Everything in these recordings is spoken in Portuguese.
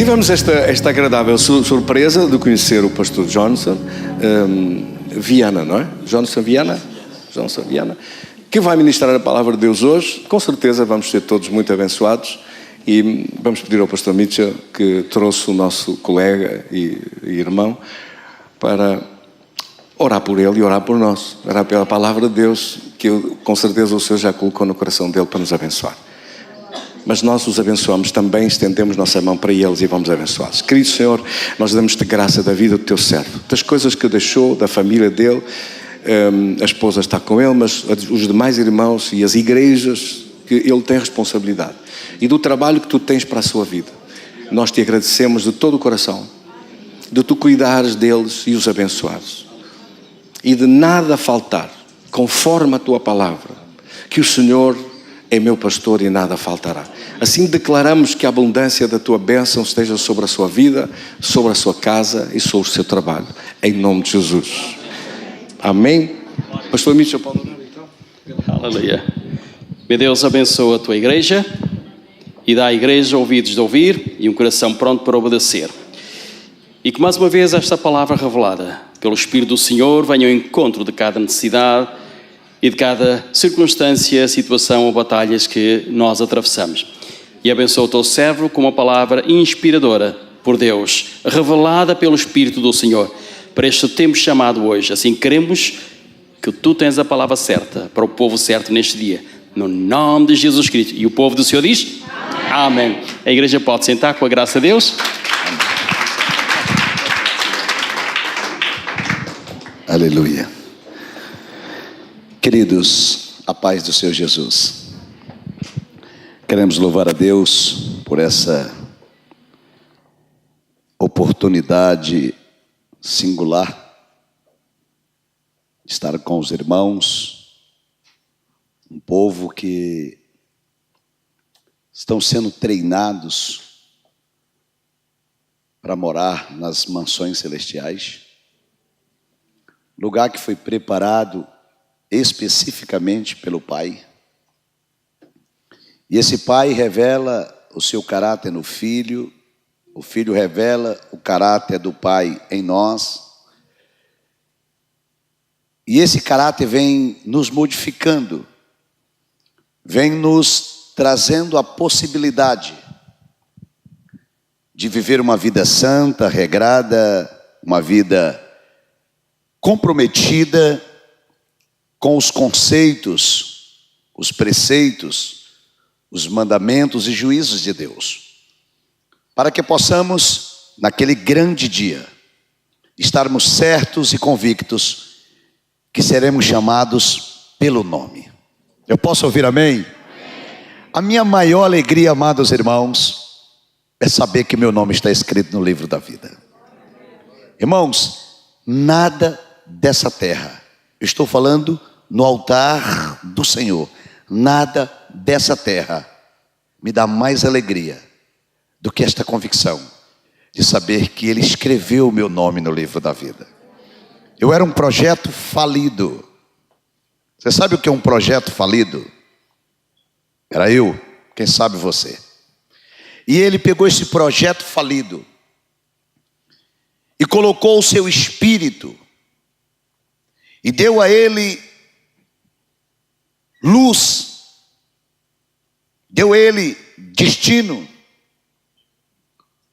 Tivemos esta agradável surpresa de conhecer o pastor Johnson Viana, não é? Johnson Viana, que vai ministrar a palavra de Deus hoje. Com certeza vamos ser todos muito abençoados. E vamos pedir ao pastor Mitchell, que trouxe o nosso colega e irmão, para orar por ele e orar por nós. Orar pela palavra de Deus, que com certeza o Senhor já colocou no coração dele para nos abençoar. Mas nós os abençoamos também, estendemos nossa mão para eles e vamos abençoá-los. Querido Senhor, nós damos-te graça da vida do teu servo, das coisas que deixou, da família dele. A esposa está com ele, mas os demais irmãos e as igrejas que ele tem responsabilidade, e do trabalho que tu tens para a sua vida. Nós te agradecemos de todo o coração, de tu cuidares deles e os abençoares, e de nada faltar, conforme a tua palavra, que o Senhor é meu pastor e nada faltará. Assim declaramos que a abundância da tua bênção esteja sobre a sua vida, sobre a sua casa e sobre o seu trabalho, em nome de Jesus. Amém. Pastor Mitchell, pode orar então? Aleluia. Meu Deus, abençoa a tua igreja e dá à igreja ouvidos de ouvir e um coração pronto para obedecer. E que mais uma vez esta palavra revelada pelo Espírito do Senhor venha ao encontro de cada necessidade e de cada circunstância, situação ou batalhas que nós atravessamos. E abençoa o teu servo com uma palavra inspiradora por Deus, revelada pelo Espírito do Senhor, para este tempo chamado hoje. Assim queremos que tu tens a palavra certa para o povo certo neste dia. No nome de Jesus Cristo. E o povo do Senhor diz? Amém. Amém. A igreja pode sentar com a graça de Deus. Aleluia. Queridos, a paz do Senhor Jesus. Queremos louvar a Deus por essa oportunidade singular de estar com os irmãos, um povo que estão sendo treinados para morar nas mansões celestiais, lugar que foi preparado especificamente pelo Pai. E esse Pai revela o seu caráter no Filho, o Filho revela o caráter do Pai em nós, e esse caráter vem nos modificando, vem nos trazendo a possibilidade de viver uma vida santa, regrada, uma vida comprometida com os conceitos, os preceitos, os mandamentos e juízos de Deus, para que possamos, naquele grande dia, estarmos certos e convictos que seremos chamados pelo nome. Eu posso ouvir amém? Amém? A minha maior alegria, amados irmãos, é saber que meu nome está escrito no livro da vida. Irmãos, nada dessa terra, eu estou falando no altar do Senhor, nada dessa terra me dá mais alegria do que esta convicção de saber que Ele escreveu o meu nome no livro da vida. Eu era um projeto falido. Você sabe o que é um projeto falido? Era eu, quem sabe você. E Ele pegou esse projeto falido e colocou o seu espírito e deu a ele luz, deu a ele destino,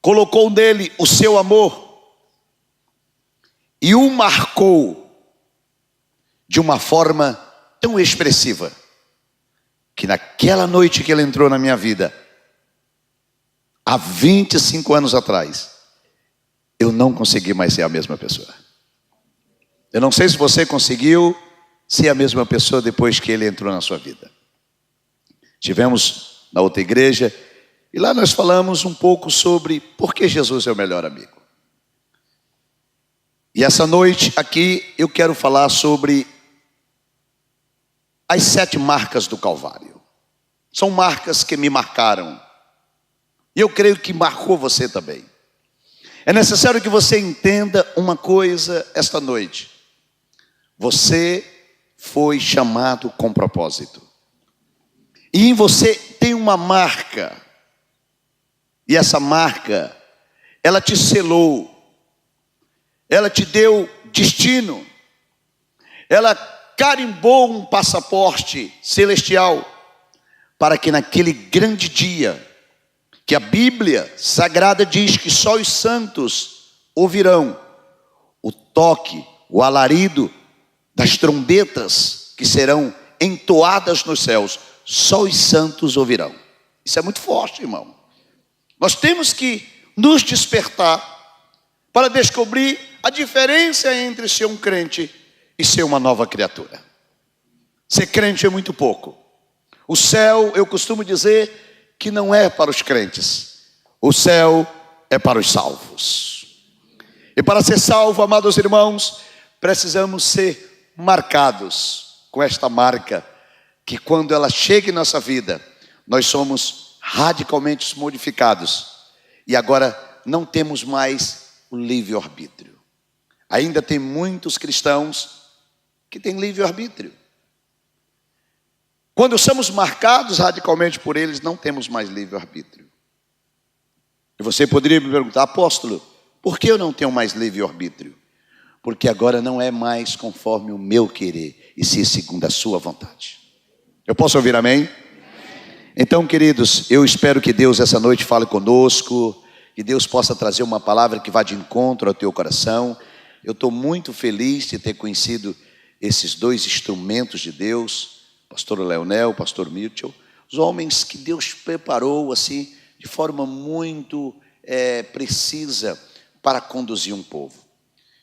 colocou nele o seu amor e o marcou de uma forma tão expressiva que naquela noite que ele entrou na minha vida, há 25 anos atrás, eu não consegui mais ser a mesma pessoa. Eu não sei se você conseguiu ser a mesma pessoa depois que ele entrou na sua vida. Tivemos na outra igreja e lá nós falamos um pouco sobre por que Jesus é o melhor amigo. E essa noite aqui eu quero falar sobre as 7 marcas do Calvário. São marcas que me marcaram. E eu creio que marcou você também. É necessário que você entenda uma coisa esta noite. Você foi chamado com propósito. E em você tem uma marca. E essa marca ela te selou, ela te deu destino, ela carimbou um passaporte celestial para que naquele grande dia, que a Bíblia Sagrada diz que só os santos ouvirão o toque, o alarido das trombetas que serão entoadas nos céus, só os santos ouvirão. Isso é muito forte, irmão. Nós temos que nos despertar para descobrir a diferença entre ser um crente e ser uma nova criatura. Ser crente é muito pouco. O céu, eu costumo dizer que não é para os crentes. O céu é para os salvos. E para ser salvo, amados irmãos, precisamos ser marcados com esta marca, que quando ela chega em nossa vida, nós somos radicalmente modificados. E agora não temos mais o livre-arbítrio. Ainda tem muitos cristãos que têm livre-arbítrio. Quando somos marcados radicalmente por eles, não temos mais livre-arbítrio. E você poderia me perguntar, apóstolo, por que eu não tenho mais livre-arbítrio? Porque agora não é mais conforme o meu querer, e sim segundo a sua vontade. Eu posso ouvir amém? Então, queridos, eu espero que Deus essa noite fale conosco, que Deus possa trazer uma palavra que vá de encontro ao teu coração. Eu estou muito feliz de ter conhecido esses dois instrumentos de Deus, pastor Leonel, pastor Mitchell, os homens que Deus preparou assim de forma muito precisa para conduzir um povo.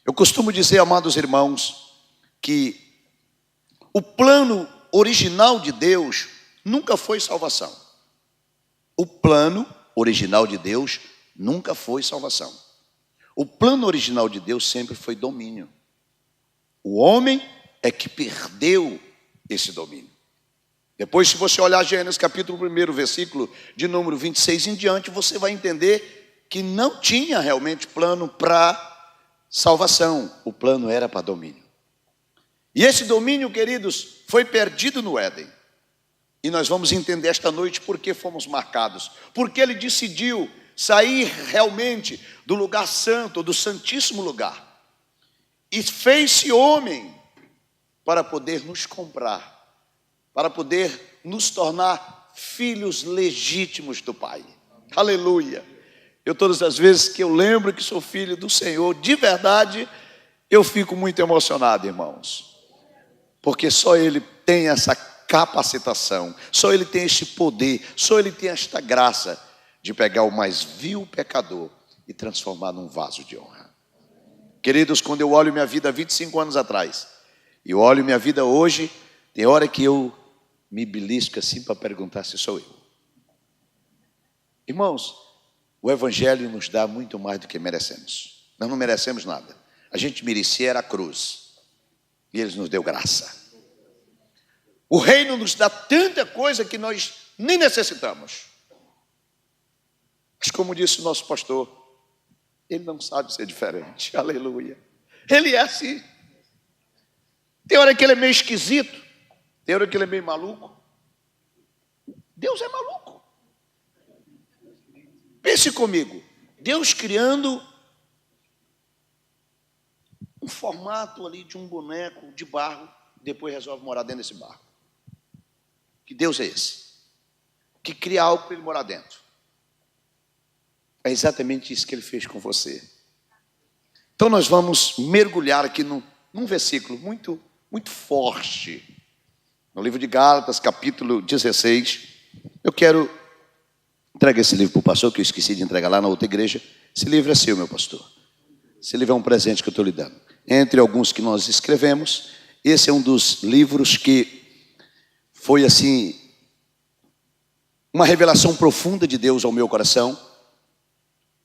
Eu costumo dizer, amados irmãos, que o plano original de Deus nunca foi salvação. O plano original de Deus nunca foi salvação. O plano original de Deus sempre foi domínio. O homem é que perdeu esse domínio. Depois, se você olhar Gênesis capítulo 1, versículo de número 26 em diante, você vai entender que não tinha realmente plano para salvação. O plano era para domínio. E esse domínio, queridos, foi perdido no Éden. E nós vamos entender esta noite por que fomos marcados. Porque ele decidiu sair realmente do lugar santo, do santíssimo lugar. E fez-se homem para poder nos comprar, para poder nos tornar filhos legítimos do Pai. Aleluia! Eu todas as vezes que eu lembro que sou filho do Senhor, de verdade, eu fico muito emocionado, irmãos. Porque só Ele tem essa capacitação, só Ele tem este poder, só Ele tem esta graça de pegar o mais vil pecador e transformar num vaso de honra. Queridos, quando eu olho minha vida 25 anos atrás, e eu olho minha vida hoje, tem hora que eu me belisco assim para perguntar se sou eu. Irmãos, o Evangelho nos dá muito mais do que merecemos. Nós não merecemos nada. A gente merecia era a cruz. E Ele nos deu graça. O reino nos dá tanta coisa que nós nem necessitamos. Mas como disse o nosso pastor, Ele não sabe ser diferente. Aleluia. Ele é assim. Tem hora que Ele é meio esquisito. Tem hora que Ele é meio maluco. Deus é maluco. Pense comigo. Deus criando um formato ali de um boneco de barro, depois resolve morar dentro desse barro. Que Deus é esse? Que cria algo para Ele morar dentro. É exatamente isso que Ele fez com você. Então nós vamos mergulhar aqui num versículo muito, muito forte. No livro de Gálatas, capítulo 16. Eu quero entregar esse livro para o pastor, que eu esqueci de entregar lá na outra igreja. Esse livro é seu, meu pastor. Esse livro é um presente que eu estou lhe dando. Entre alguns que nós escrevemos, esse é um dos livros que foi assim, uma revelação profunda de Deus ao meu coração.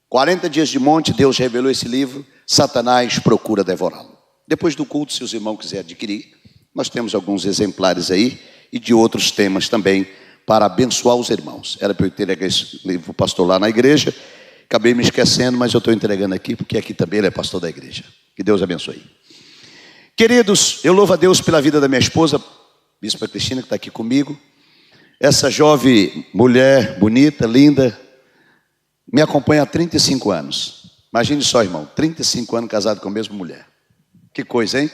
40 dias de monte, Deus revelou esse livro. Satanás procura devorá-lo. Depois do culto, se os irmãos quiserem adquirir, nós temos alguns exemplares aí e de outros temas também para abençoar os irmãos. Era para eu entregar esse livro para o pastor lá na igreja. Acabei me esquecendo, mas eu estou entregando aqui, porque aqui também ele é pastor da igreja. Que Deus abençoe. Queridos, eu louvo a Deus pela vida da minha esposa, Bispa Cristina, que está aqui comigo. Essa jovem mulher bonita, linda, me acompanha há 35 anos. Imagine só, irmão, 35 anos casado com a mesma mulher. Que coisa, hein?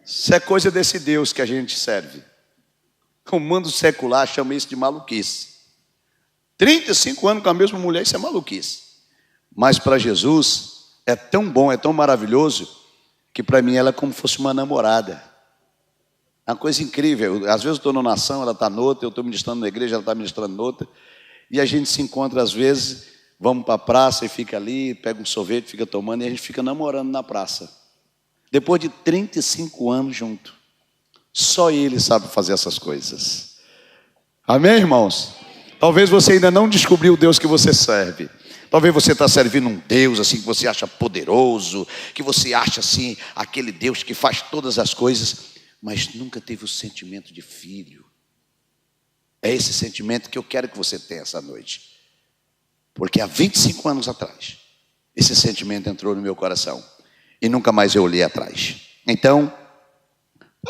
Isso é coisa desse Deus que a gente serve. O mundo secular chama isso de maluquice. 35 anos com a mesma mulher, isso é maluquice. Mas para Jesus é tão bom, é tão maravilhoso, que para mim ela é como se fosse uma namorada. É uma coisa incrível. Às vezes eu estou numa nação, ela está noutra, eu estou ministrando na igreja, ela está ministrando noutra. E a gente se encontra às vezes, vamos para a praça e fica ali, pega um sorvete, fica tomando, e a gente fica namorando na praça. Depois de 35 anos junto. Só Ele sabe fazer essas coisas. Amém, irmãos? Talvez você ainda não descobriu o Deus que você serve. Talvez você está servindo um Deus assim que você acha poderoso, que você acha assim, aquele Deus que faz todas as coisas, mas nunca teve o sentimento de filho. É esse sentimento que eu quero que você tenha essa noite. Porque há 25 anos atrás, esse sentimento entrou no meu coração. E nunca mais eu olhei atrás. Então,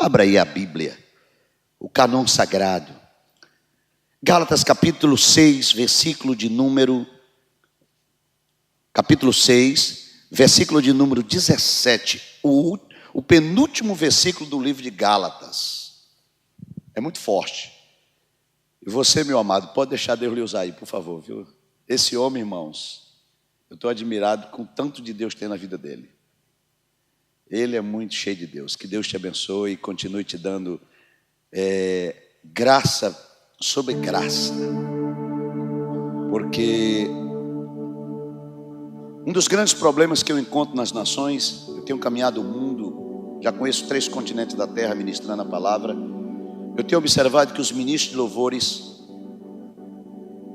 abra aí a Bíblia, o cânon sagrado. Gálatas capítulo 6, versículo de número... Capítulo 6, versículo de número 17. O penúltimo versículo do livro de Gálatas. É muito forte. E você, meu amado, pode deixar Deus lhe usar aí, por favor, viu? Esse homem, irmãos, eu estou admirado com o tanto de Deus que tem na vida dele. Ele é muito cheio de Deus. Que Deus te abençoe e continue te dando graça sobre graça. Porque um dos grandes problemas que eu encontro nas nações, eu tenho caminhado o mundo, já conheço 3 continentes da terra ministrando a palavra. Eu tenho observado que os ministros de louvores,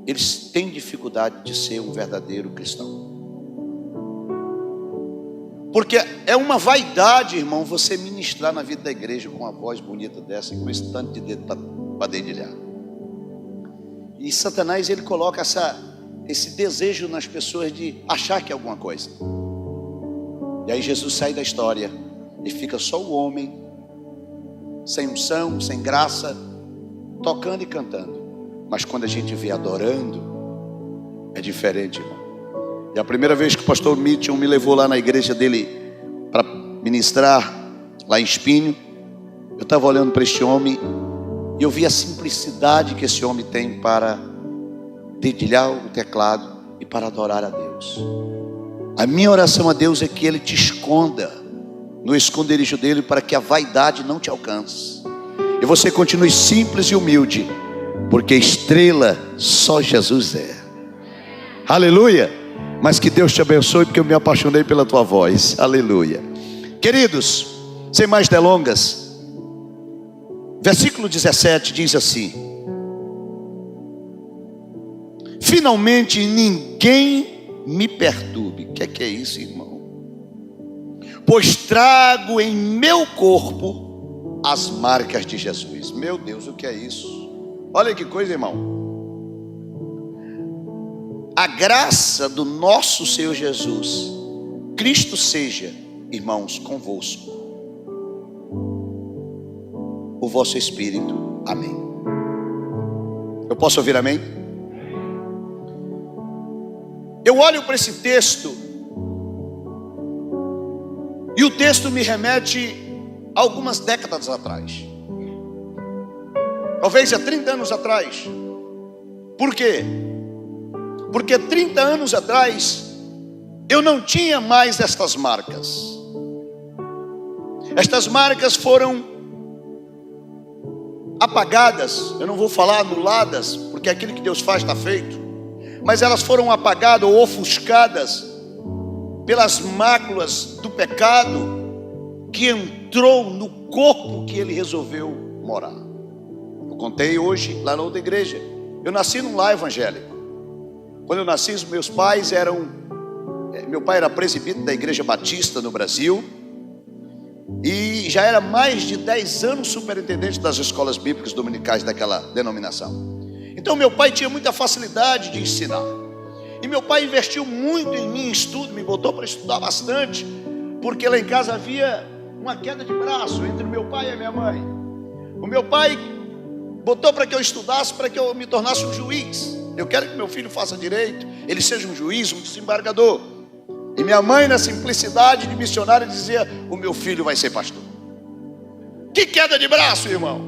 eles têm dificuldade de ser um verdadeiro cristão. Porque é uma vaidade, irmão, você ministrar na vida da igreja com uma voz bonita dessa e com esse tanto de dedo para dedilhar. E Satanás, ele coloca esse desejo nas pessoas de achar que é alguma coisa. E aí Jesus sai da história e fica só o homem, sem unção, sem graça, tocando e cantando. Mas quando a gente vê adorando, é diferente, irmão. E a primeira vez que o pastor Mitchell me levou lá na igreja dele para ministrar lá em Espinho, eu estava olhando para este homem e eu vi a simplicidade que esse homem tem para dedilhar o teclado e para adorar a Deus. A minha oração a Deus é que Ele te esconda no esconderijo dele, para que a vaidade não te alcance e você continue simples e humilde, porque estrela só Jesus é. Aleluia. Mas que Deus te abençoe, porque eu me apaixonei pela tua voz. Aleluia. Queridos, sem mais delongas, versículo 17 diz assim: finalmente ninguém me perturbe. O que é isso, irmão? Pois trago em meu corpo as marcas de Jesus. Meu Deus, o que é isso? Olha que coisa, irmão. A graça do nosso Senhor Jesus Cristo seja, irmãos, convosco, o vosso espírito. Amém. Eu posso ouvir amém? Eu olho para esse texto e o texto me remete a algumas décadas atrás, talvez há 30 anos atrás. Por quê? Porque 30 anos atrás eu não tinha mais estas marcas. Estas marcas foram apagadas. Eu não vou falar anuladas, porque aquilo que Deus faz está feito, mas elas foram apagadas ou ofuscadas pelas máculas do pecado que entrou no corpo que Ele resolveu morar. Eu contei hoje lá na outra igreja. Eu nasci num lar evangélico. Quando eu nasci, os meus pais meu pai era presbítero da Igreja Batista no Brasil, e já era mais de 10 anos superintendente das escolas bíblicas dominicais daquela denominação. Então meu pai tinha muita facilidade de ensinar, e meu pai investiu muito em mim em estudo, me botou para estudar bastante, porque lá em casa havia uma queda de braço entre o meu pai e a minha mãe. O meu pai botou para que eu estudasse, para que eu me tornasse um juiz. Eu quero que meu filho faça direito, ele seja um juiz, um desembargador. E minha mãe, na simplicidade de missionária, dizia: o meu filho vai ser pastor. Que queda de braço, irmão.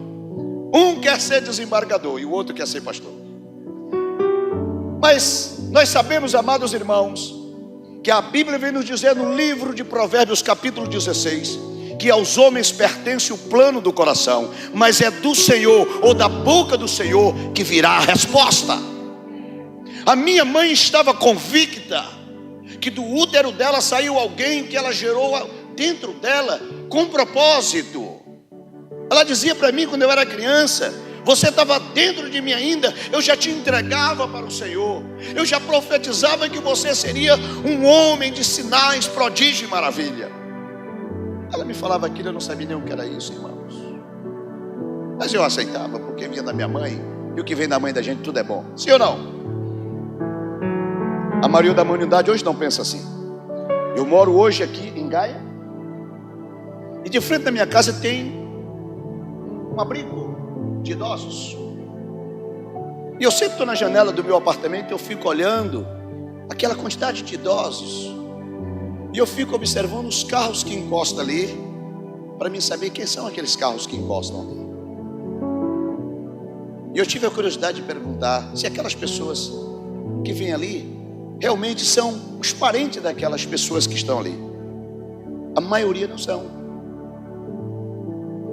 Um quer ser desembargador e o outro quer ser pastor. Mas nós sabemos, amados irmãos, que a Bíblia vem nos dizer no livro de Provérbios capítulo 16, que aos homens pertence o plano do coração, mas é do Senhor, ou da boca do Senhor, que virá a resposta. A minha mãe estava convicta que do útero dela saiu alguém que ela gerou dentro dela com propósito. Ela dizia para mim quando eu era criança: você estava dentro de mim ainda, eu já te entregava para o Senhor, eu já profetizava que você seria um homem de sinais, prodígio e maravilha. Ela me falava aquilo, eu não sabia nem o que era isso, irmãos. Mas eu aceitava, porque vinha da minha mãe, e o que vem da mãe da gente tudo é bom. Sim ou não? A maioria da humanidade hoje não pensa assim. Eu moro hoje aqui em Gaia, e de frente da minha casa tem um abrigo de idosos. E eu sempre estou na janela do meu apartamento e eu fico olhando aquela quantidade de idosos. E eu fico observando os carros que encostam ali, para mim saber quem são aqueles carros que encostam ali. E eu tive a curiosidade de perguntar se aquelas pessoas que vêm ali realmente são os parentes daquelas pessoas que estão ali. A maioria não são.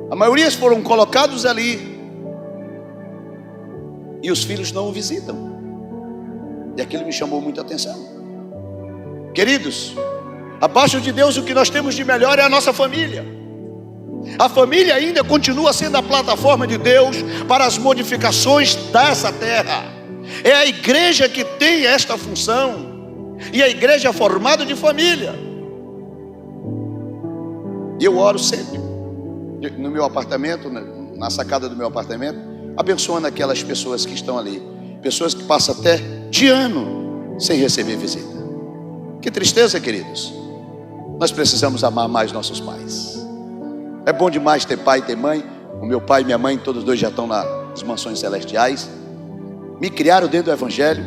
A maioria foram colocados ali e os filhos não o visitam. E aquilo me chamou muita atenção. Queridos, abaixo de Deus o que nós temos de melhor é a nossa família. A família ainda continua sendo a plataforma de Deus para as modificações dessa terra. É a igreja que tem esta função. E a igreja é formada de família. E eu oro sempre no meu apartamento, na sacada do meu apartamento, abençoando aquelas pessoas que estão ali. Pessoas que passam até de ano sem receber visita. Que tristeza, queridos. Nós precisamos amar mais nossos pais. É bom demais ter pai e ter mãe. O meu pai e minha mãe, todos dois já estão nas mansões celestiais. Me criaram dentro do evangelho.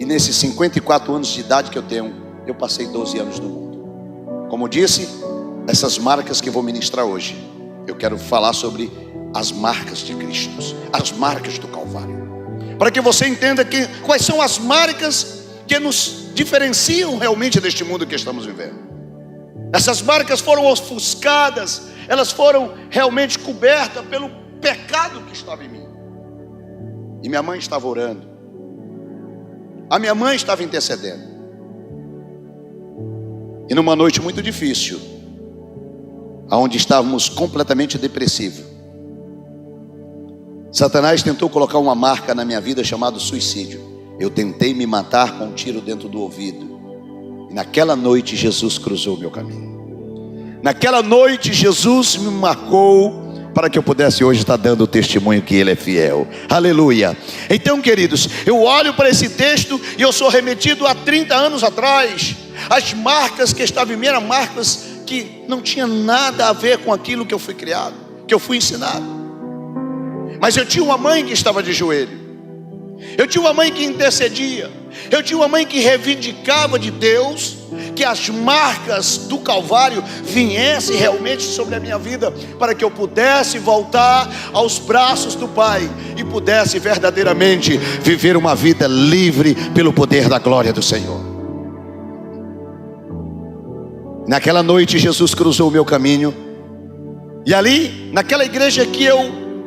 E nesses 54 anos de idade que eu tenho, eu passei 12 anos no mundo. Como disse, essas marcas que vou ministrar hoje, eu quero falar sobre as marcas de Cristo, as marcas do Calvário, para que você entenda quais são as marcas que nos diferenciam realmente deste mundo que estamos vivendo. Essas marcas foram ofuscadas, elas foram realmente cobertas pelo pecado que estava em mim. E minha mãe estava orando, a minha mãe estava intercedendo. E numa noite muito difícil, onde estávamos completamente depressivos, Satanás tentou colocar uma marca na minha vida chamada suicídio. Eu tentei me matar com um tiro dentro do ouvido. E naquela noite Jesus cruzou o meu caminho. Naquela noite Jesus me marcou para que eu pudesse hoje estar dando o testemunho que Ele é fiel. Aleluia. Então, queridos, eu olho para esse texto e eu sou remetido a 30 anos atrás. As marcas que estavam em mim eram marcas que não tinha nada a ver com aquilo que eu fui criado, que eu fui ensinado. Mas eu tinha uma mãe que estava de joelho, eu tinha uma mãe que intercedia, eu tinha uma mãe que reivindicava de Deus que as marcas do Calvário viessem realmente sobre a minha vida, para que eu pudesse voltar aos braços do Pai e pudesse verdadeiramente viver uma vida livre pelo poder da glória do Senhor. Naquela noite Jesus cruzou o meu caminho, e ali, naquela igreja que eu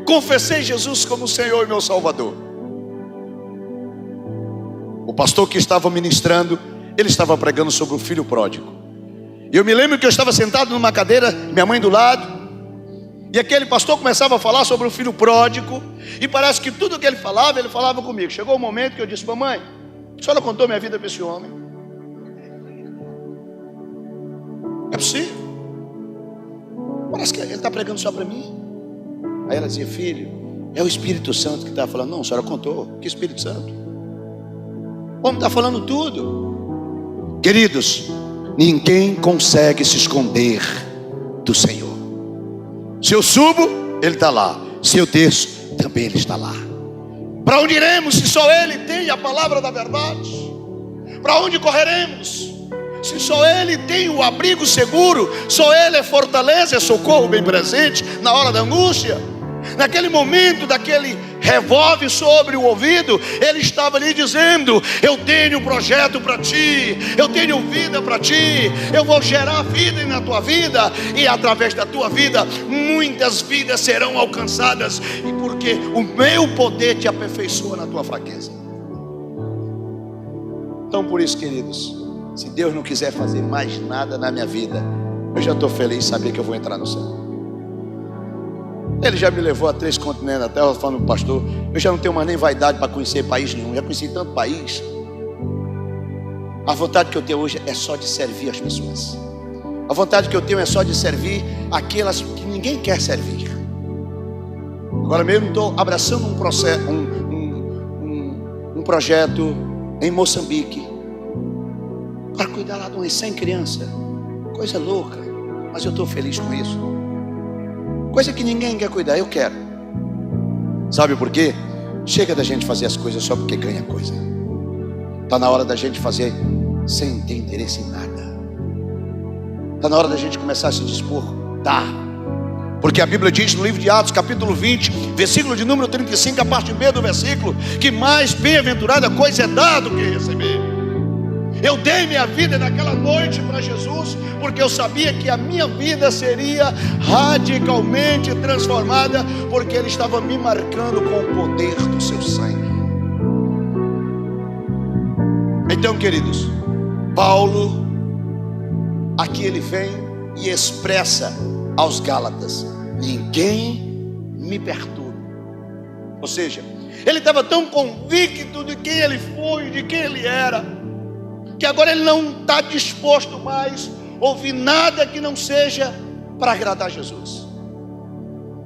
confessei Jesus como Senhor e meu Salvador, o pastor que estava ministrando, ele estava pregando sobre o filho pródigo. E eu me lembro que eu estava sentado numa cadeira, minha mãe do lado, e aquele pastor começava a falar sobre o filho pródigo, e parece que tudo que ele falava comigo. Chegou o momento que eu disse: mamãe, a senhora contou minha vida para esse homem? É possível? Parece que ele está pregando só para mim. Aí ela dizia: filho, é o Espírito Santo que está falando. Não, a senhora contou. Que Espírito Santo? O homem está falando tudo. Queridos, ninguém consegue se esconder do Senhor. Se eu subo, Ele está lá. Se eu desço, também Ele está lá. Para onde iremos se só Ele tem a palavra da verdade? Para onde correremos Se só Ele tem o abrigo seguro, só Ele é fortaleza, é socorro bem presente na hora da angústia. Naquele momento, daquele revólver sobre o ouvido, Ele estava ali dizendo: eu tenho um projeto para ti, eu tenho vida para ti, eu vou gerar vida na tua vida, e através da tua vida, muitas vidas serão alcançadas, e porque o meu poder te aperfeiçoa na tua fraqueza. Então, por isso, queridos, se Deus não quiser fazer mais nada na minha vida, eu já estou feliz em saber que eu vou entrar no céu. Ele já me levou a 3 continentes da terra, falando: pastor, eu já não tenho mais nem vaidade para conhecer país nenhum, já conheci tanto país. A vontade que eu tenho hoje é só de servir as pessoas. A vontade que eu tenho é só de servir aquelas que ninguém quer servir. Agora mesmo estou abraçando um processo, um projeto em Moçambique, para cuidar lá de umas 100 crianças. Coisa louca, mas eu estou feliz com isso. Coisa que ninguém quer cuidar, eu quero. Sabe por quê? Chega da gente fazer as coisas só porque ganha coisa. Está na hora da gente fazer sem ter interesse em nada. Está na hora da gente começar a se dispor. Tá. Porque a Bíblia diz no livro de Atos, capítulo 20, versículo de número 35, a parte B do versículo, que mais bem-aventurada coisa é dar do que receber. Eu dei minha vida naquela noite para Jesus, porque eu sabia que a minha vida seria radicalmente transformada, porque Ele estava me marcando com o poder do seu sangue. Então, queridos, Paulo, aqui ele vem e expressa aos Gálatas: ninguém me perturba. Ou seja, ele estava tão convicto de quem ele foi, de quem ele era, que agora ele não está disposto mais a ouvir nada que não seja para agradar Jesus.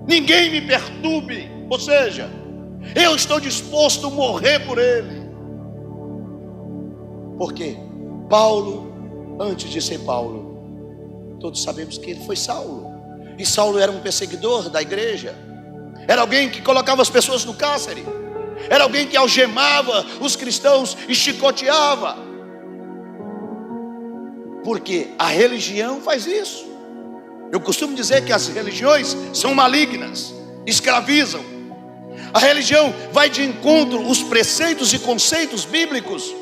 Ninguém me perturbe, ou seja, eu estou disposto a morrer por Ele. Porque Paulo, antes de ser Paulo, todos sabemos que ele foi Saulo, e Saulo era um perseguidor da igreja, era alguém que colocava as pessoas no cárcere, era alguém que algemava os cristãos e chicoteava. Porque a religião faz isso. Eu costumo dizer que as religiões são malignas, escravizam. A religião vai de encontro aos preceitos e conceitos bíblicos,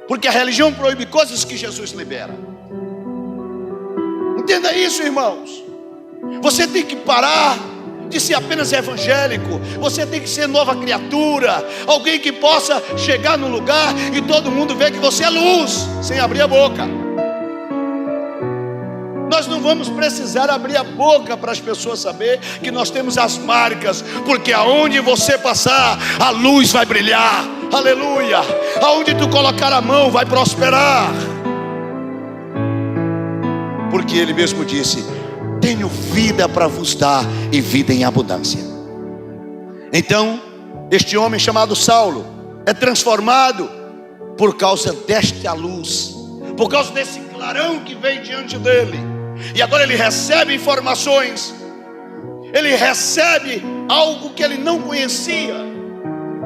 porque a religião proíbe coisas que Jesus libera. Entenda isso, irmãos. Você tem que parar de ser apenas evangélico. Você tem que ser nova criatura, alguém que possa chegar no lugar e todo mundo ver que você é luz, sem abrir a boca. Nós não vamos precisar abrir a boca para as pessoas saber que nós temos as marcas, porque aonde você passar, a luz vai brilhar, aleluia. Aonde tu colocar a mão, vai prosperar. Porque Ele mesmo disse: tenho vida para vos dar, e vida em abundância. Então, este homem chamado Saulo é transformado por causa desta luz, por causa desse clarão que veio diante dele. E agora ele recebe informações, ele recebe algo que ele não conhecia,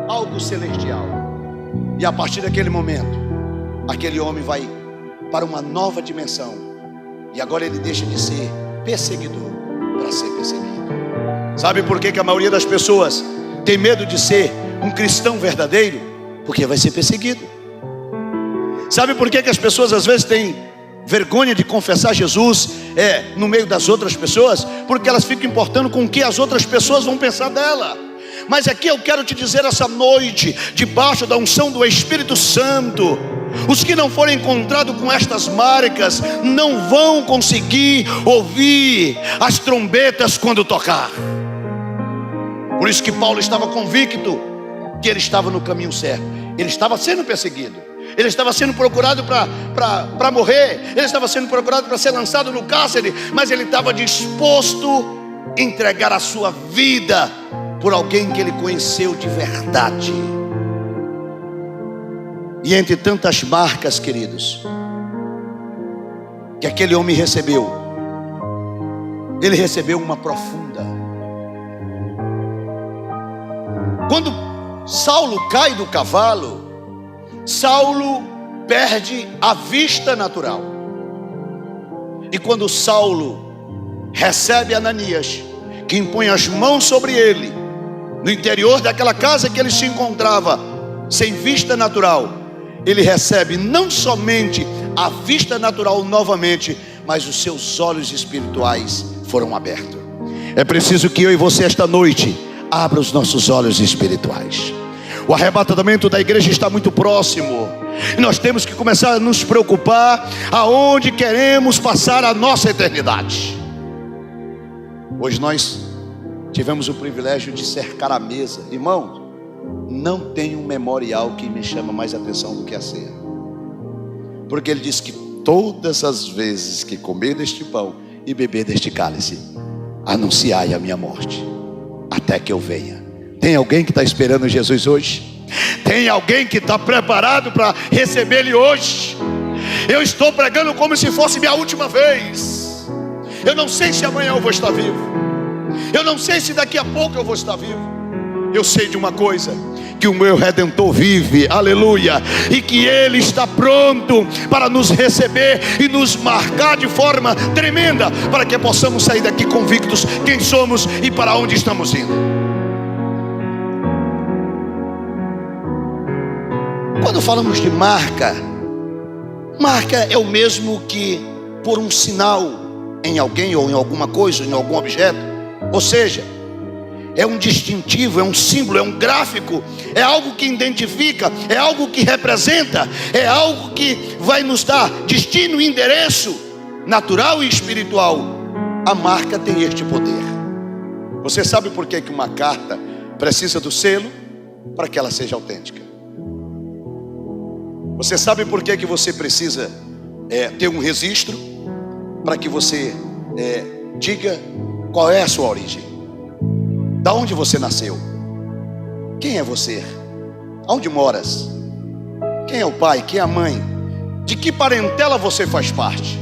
algo celestial. E a partir daquele momento, aquele homem vai para uma nova dimensão. E agora ele deixa de ser perseguidor para ser perseguido. Sabe por que a maioria das pessoas tem medo de ser um cristão verdadeiro? Porque vai ser perseguido. Sabe por que as pessoas às vezes têm vergonha de confessar Jesus no meio das outras pessoas? Porque elas ficam importando com o que as outras pessoas vão pensar dela. Mas aqui eu quero te dizer essa noite, debaixo da unção do Espírito Santo, os que não forem encontrados com estas marcas não vão conseguir ouvir as trombetas quando tocar. Por isso que Paulo estava convicto que ele estava no caminho certo. Ele estava sendo perseguido, ele estava sendo procurado para morrer, ele estava sendo procurado para ser lançado no cárcere, mas ele estava disposto a entregar a sua vida por alguém que ele conheceu de verdade. E entre tantas marcas, queridos, que aquele homem recebeu, ele recebeu uma profunda. Quando Saulo cai do cavalo, Saulo perde a vista natural. E quando Saulo recebe Ananias, que impõe as mãos sobre ele, no interior daquela casa que ele se encontrava, sem vista natural, ele recebe não somente a vista natural novamente, mas os seus olhos espirituais foram abertos. É preciso que eu e você esta noite abra os nossos olhos espirituais. O arrebatamento da igreja está muito próximo, e nós temos que começar a nos preocupar aonde queremos passar a nossa eternidade. Hoje nós tivemos o privilégio de cercar a mesa. Irmão, não tem um memorial que me chama mais atenção do que a ceia, porque ele diz que todas as vezes que comer deste pão e beber deste cálice, anunciai a minha morte até que eu venha. Tem alguém que está esperando Jesus hoje? Tem alguém que está preparado para receber Ele hoje? Eu estou pregando como se fosse minha última vez. Eu não sei se amanhã eu vou estar vivo, eu não sei se daqui a pouco eu vou estar vivo. Eu sei de uma coisa, que o meu Redentor vive, aleluia, e que Ele está pronto para nos receber e nos marcar de forma tremenda, para que possamos sair daqui convictos quem somos e para onde estamos indo. Quando falamos de marca, marca é o mesmo que por um sinal em alguém ou em alguma coisa, em algum objeto. Ou seja, é um distintivo, é um símbolo, é um gráfico, é algo que identifica, é algo que representa, é algo que vai nos dar destino e endereço natural e espiritual. A marca tem este poder. Você sabe por que uma carta precisa do selo? Para que ela seja autêntica. Você sabe por que você precisa ter um registro? Para que você diga qual é a sua origem, da onde você nasceu, quem é você, aonde moras, quem é o pai, quem é a mãe, de que parentela você faz parte.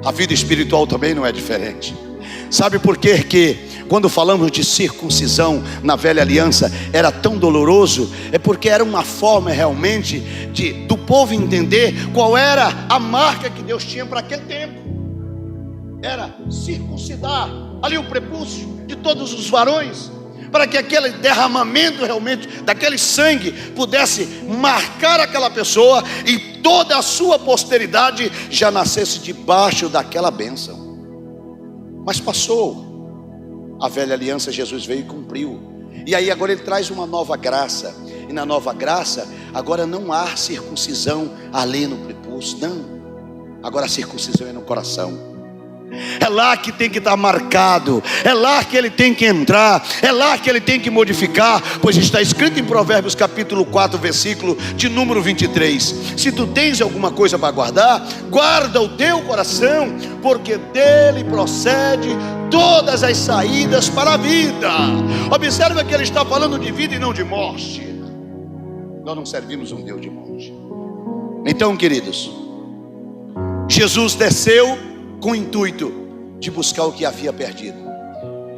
A vida espiritual também não é diferente. Sabe por quê que quando falamos de circuncisão na velha aliança era tão doloroso? É porque era uma forma realmente do povo entender qual era a marca que Deus tinha para aquele tempo. Era circuncidar ali o prepúcio de todos os varões, para que aquele derramamento realmente daquele sangue pudesse marcar aquela pessoa e toda a sua posteridade já nascesse debaixo daquela bênção. Mas passou a velha aliança, Jesus veio e cumpriu. E aí agora ele traz uma nova graça. E na nova graça agora não há circuncisão ali no prepúcio, não. Agora a circuncisão é no coração. É lá que tem que estar marcado, é lá que ele tem que entrar, é lá que ele tem que modificar, pois está escrito em Provérbios capítulo 4, versículo de número 23. Se tu tens alguma coisa para guardar, guarda o teu coração, porque dele procede todas as saídas para a vida. Observa que ele está falando de vida e não de morte. Nós não servimos um Deus de morte. Então, queridos, Jesus desceu com o intuito de buscar o que havia perdido.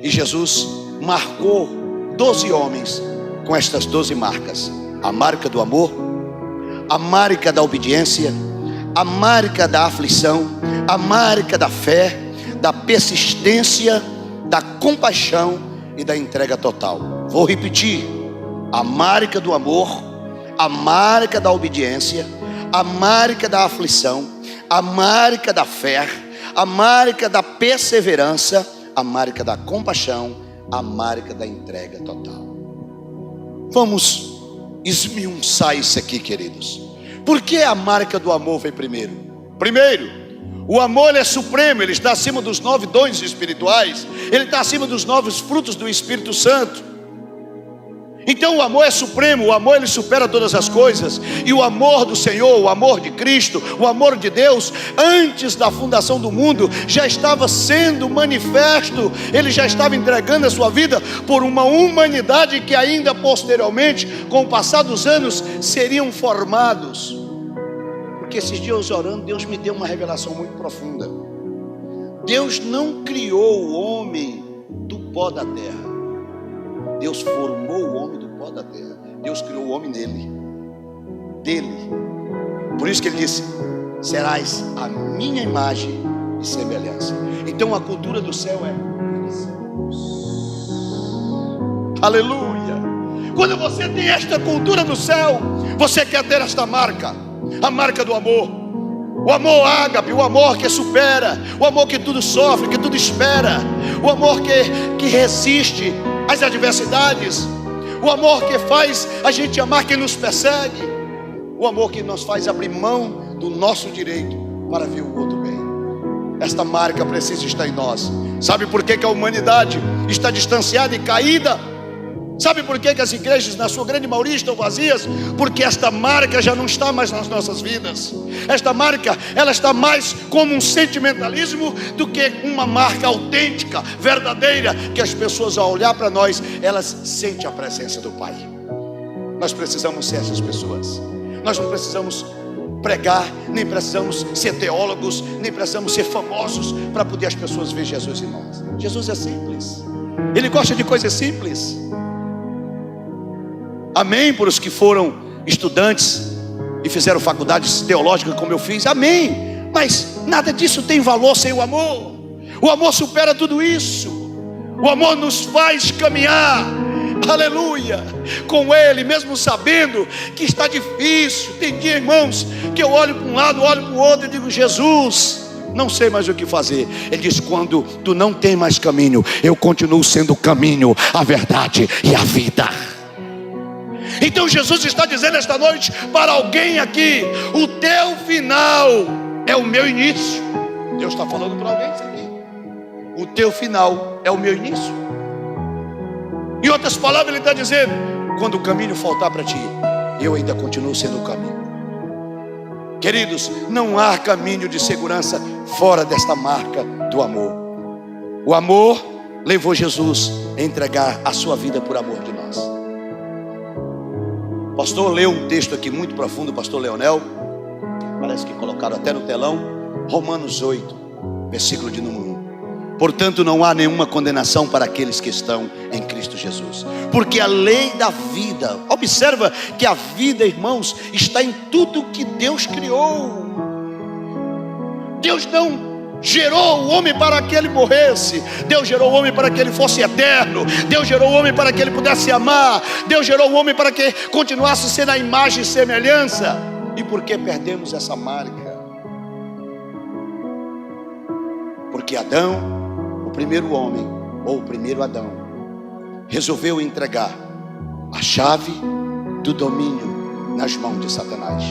E Jesus marcou 12 homens com estas 12 marcas: a marca do amor, a marca da obediência, a marca da aflição, a marca da fé, da persistência, da compaixão e da entrega total. Vou repetir: a marca do amor, a marca da obediência, a marca da aflição, a marca da fé, a marca da perseverança, a marca da compaixão, a marca da entrega total. Vamos esmiuçar isso aqui, queridos. Por que a marca do amor vem primeiro? Primeiro, o amor é supremo, ele está acima dos 9 dons espirituais, ele está acima dos 9 frutos do Espírito Santo. Então o amor é supremo, o amor ele supera todas as coisas. E o amor do Senhor, o amor de Cristo, o amor de Deus, antes da fundação do mundo, já estava sendo manifesto. Ele já estava entregando a sua vida por uma humanidade que ainda posteriormente, com o passar dos anos, seriam formados. Porque esses dias orando, Deus me deu uma revelação muito profunda. Deus não criou o homem do pó da terra. Deus formou o homem do pó da terra. Deus criou o homem nele, dele. Por isso que ele disse: serás a minha imagem e semelhança. Então a cultura do céu é aleluia. Quando você tem esta cultura do céu, você quer ter esta marca, a marca do amor. O amor ágape, o amor que supera, o amor que tudo sofre, que tudo espera, o amor que resiste às adversidades, o amor que faz a gente amar quem nos persegue, o amor que nos faz abrir mão do nosso direito para ver o outro bem. Esta marca precisa estar em nós. Sabe por que a humanidade está distanciada e caída? Sabe por que as igrejas, na sua grande maioria, estão vazias? Porque esta marca já não está mais nas nossas vidas. Esta marca, ela está mais como um sentimentalismo do que uma marca autêntica, verdadeira, que as pessoas, ao olhar para nós, elas sentem a presença do Pai. Nós precisamos ser essas pessoas. Nós não precisamos pregar, nem precisamos ser teólogos, nem precisamos ser famosos para poder as pessoas ver Jesus em nós. Jesus é simples. Ele gosta de coisas simples. Amém por os que foram estudantes e fizeram faculdades teológicas como eu fiz. Amém. Mas nada disso tem valor sem o amor. O amor supera tudo isso. O amor nos faz caminhar, aleluia, com Ele, mesmo sabendo que está difícil. Tem dia, irmãos, que eu olho para um lado, olho para o outro e digo: Jesus, não sei mais o que fazer. Ele diz: quando tu não tem mais caminho, eu continuo sendo o caminho, a verdade e a vida. Então Jesus está dizendo esta noite para alguém aqui: o teu final é o meu início. Deus está falando para alguém isso aqui. O teu final é o meu início. Em outras palavras, Ele está dizendo: quando o caminho faltar para ti, eu ainda continuo sendo o caminho. Queridos, não há caminho de segurança fora desta marca do amor. O amor levou Jesus a entregar a sua vida por amor de nós. O pastor leu um texto aqui muito profundo, o pastor Leonel, parece que colocaram até no telão, Romanos 8, versículo de número 1. Portanto, não há nenhuma condenação para aqueles que estão em Cristo Jesus, porque a lei da vida, observa que a vida, irmãos, está em tudo que Deus criou. Deus não gerou o homem para que ele morresse. Deus gerou o homem para que ele fosse eterno. Deus gerou o homem para que ele pudesse amar. Deus gerou o homem para que continuasse sendo a imagem e semelhança. E por que perdemos essa marca? Porque Adão, o primeiro homem, ou o primeiro Adão, resolveu entregar a chave do domínio nas mãos de Satanás.